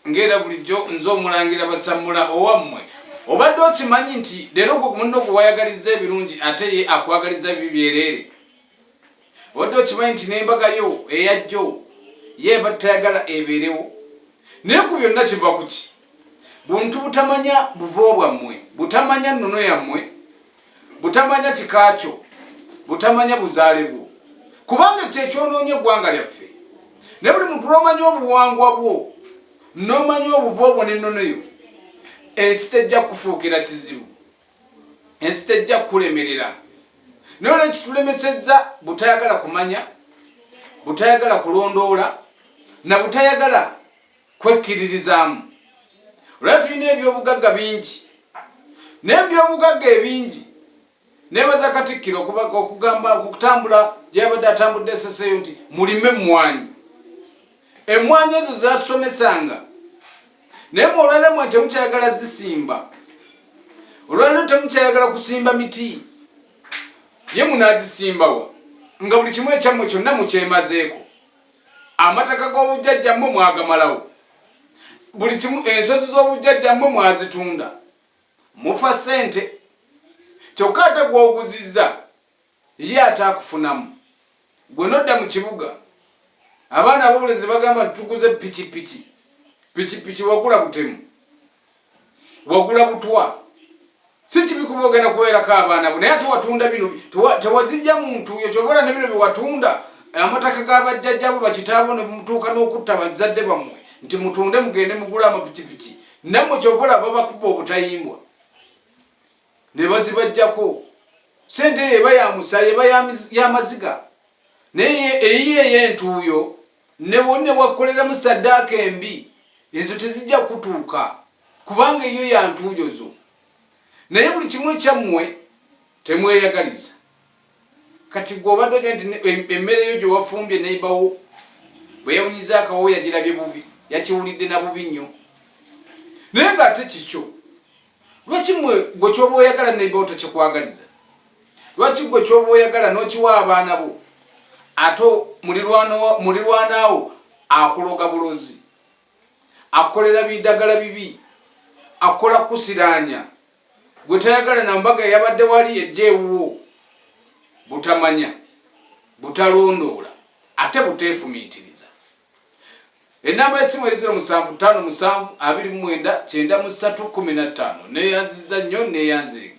ngera bulijjo nze omulangira basamula owammwe obadde okimanyi nti leero gwe munno gwe wayagaliza ebirungi ate ye akwagaliza ebibi byereere. Obadde okimanyi nti n'embagayo eyajjo ye tayagala ebeerewo. Naye ku byonna kiva ku ki? Buntu butamanya buvo bwammwe, butamanya nnono yammwe, butamanya kikaakyo, butamanya buzaale bwo. Kubanga kyekyonoonye eggwanga lyaffe. Ne buli muntu lw'omanya obuwangwa bwo n'omanya obuvo bwo n'ennono yo, ensi tejja kufuukira kizibu, ensi tejja kukulemerera. Naye olw'ekitulemesezza butayagala kumanya, butayagala kulondoola, na butayagala kwekkiririzaamu. Olw'ayo tulina ebyobugagga bingi, n'ebyobugagga ebingi neebaza Katikkiro okugamba okutambula gye yabadde atambudde eseseyo nti mulime emmwanyi. Emmwanyi ezo zasomesanga, naye olwaleero temukyayagala zisimba, olwaleero temukyayagala kusimba miti, ye munaagisimbawa nga buli kimu ekyammwe kyonna mukyemazeeko. Amataka g'obujjajjammwe mwagamalawo, buli kimu, ensozi z'obujjajjammwe mwazitunda, mufa ssente. Kyokka ate gw'oguzizza ye ataakufunamu. Gwe nodda mu kibuga, abaana ab'obulenzi bagamba nti tuguze pikipiki. Pikipiki wagula butemu, wagula butwa. Si kibi kuba ogenda kubeerako abaana bo, naye ate watunda bino tewazijja muntu yo. Kyobala ne bino bye watunda, amataka g'abajjajjabo bakitaabo ne mutuuka n'okutta bazadde bammwe nti mutunde mugende mugule amapikipiki, nammwe kyovola babakuba obutayimbwa ne bazibajjako. Sente eyo eba ya musa, eba y'amaziga, naye eyiye ey'entuuyo ne bwonna bwakoleramu saddaaka embi, ezo tezijja kutuuka kubanga eyo ya ntuuyo zo. Naye buli kimu ekyammwe temweyagaliza. Kati gw'obadde ogenda nti emmere yo gye wafumbye neibawo bwe yawunyiza akawo yagirabye bubi, yakiwulidde na bubi nnyo. Naye ng'ate kikyo, lwaki gwe ky'oba oyagala neibawo tekikwagaliza? Lwaki gwe ky'oba oyagala n'okiwa abaana bo ate mulirwanaawo akuloga bulozi, akolera biddagala bibi, akola kusiraanya, gwe tayagala na mbaga yabadde wali ejja ewuwo? Butamanya, butalondoola, ate buteefumiitiriza. Ennamba y'essimu eri 0757 29 93 15 neeyanziza nnyo neeyanzeeka.